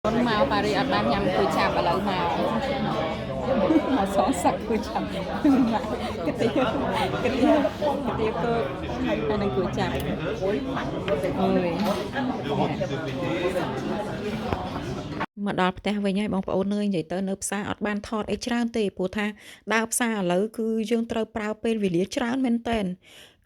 con màu Paris ở ban nhầm cùi chạp ở lỡ màu mà xó sặc cùi chạp cái tiêu cơ anh đang cùi chạp ôi មកដល់ផ្ទះវិញហើយបងប្អូនអើយនិយាយទៅនៅផ្សារអត់បានថតអីច្រើនទេព្រោះថាដើរផ្សារឥឡូវគឺយើងត្រូវប្រើពេលវេលាច្រើនមែនតើ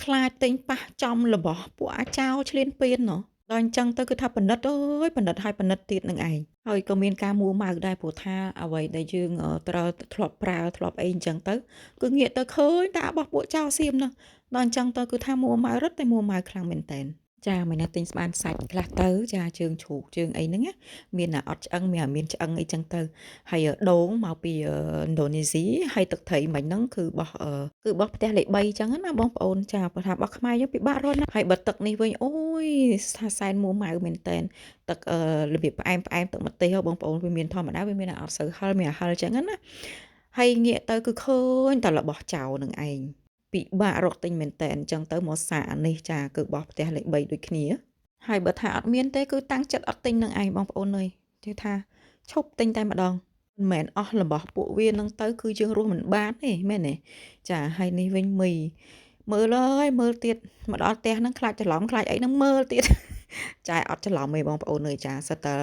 ខ្លាចទិញប៉ះចំរបស់ពួកអាចោឆ្លៀនពៀនណោះដល់អញ្ចឹងទៅគឺថាប៉និតអើយប៉និតហើយប៉និតទៀតនឹងឯងហើយក៏មានការមួម៉ៅដែរព្រោះថាអ្វីដែលយើងត្រូវធ្លាប់ប្រើធ្លាប់អីអញ្ចឹងទៅគឺងាកទៅឃើញតែរបស់ពួកចោសៀមនោះដល់អញ្ចឹងទៅគឺថាមួម៉ៅរត់តែមួម៉ៅខ្លាំងមែនតើចាមិនណាទិញស្បានសាច់ខ្លះទៅចាជើងជ្រូកជើងអីហ្នឹងណាមានអត់ឆ្អឹងមានឆ្អឹងអីចឹងទៅហើយដូងមកពីឥណ្ឌូនេស៊ីហើយទឹកត្រីមិញហ្នឹងគឺបោះផ្ទះលេខ3ចឹងណាបងប្អូនចាព្រោះថាបោះខ្មែរយើងពិបាករត់ណាហើយបើទឹកនេះវិញអូយថាសែនមួម៉ៅមែនតែនទឹករបៀបផ្អែមទឹកម្ទេសបងប្អូនវាមានធម្មតាវាមានអត់សូវហឹរមានហឹរចឹងណាហើយងាកទៅគឺឃើញតែរបស់ចៅនឹងឯងពិបាករកទិញមែនតែនអញ្ចឹងទៅមកសាកនេះចាគឺបោះផ្ទះលេខ3ដូចគ្នាហើយបើថាអត់មានទេគឺតាំងចិត្តអត់ទិញនឹងឯងបងប្អូនអើយគេថាឈប់ទិញតែម្ដងមិនមែនអស់របស់ពួកវានឹងទៅគឺយើងរស់មិនបានទេមែនទេចាហើយនេះវិញមីមើលអើយមើលទៀតមកដល់ផ្ទះហ្នឹងខ្លាចច្រឡំខ្លាចអីហ្នឹងមើលទៀតចាអត់ច្រឡំទេបងប្អូនអើយចាសិតតែ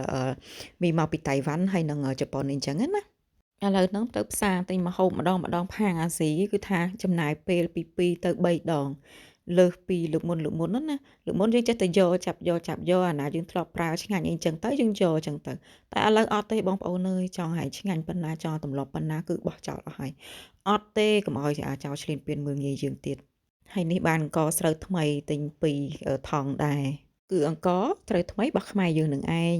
មីមកពីតៃវ៉ាន់ហើយនឹងជប៉ុនអីចឹងណាឥឡូវហ្នឹងទៅផ្សារទិញម្ហូបម្ដងផាងអាស៊ីគឺថាចំណាយពេលពី2ទៅ3ដងលើសពីលើកមុនហ្នឹងណាលើកមុនយើងចេះតែយកចាប់យកអាណាយើងធ្លាប់ប្រើឆ្ងាញ់អីចឹងទៅយើងយកចឹងទៅតែឥឡូវអត់ទេបងប្អូនអើយចង់ឲ្យឆ្ងាញ់ប៉ុណ្ណាចង់ទម្លាប់ប៉ុណ្ណាគឺបោះចោលអស់ហើយអត់ទេកុំឲ្យចោលឆ្លៀនពៀនមើលងាយយើងទៀតហើយនេះបានអង្គស្រូវថ្មីទិញ2ថងដែរគឺអង្គត្រូវថ្មីរបស់ខ្មែរយើងនឹងឯង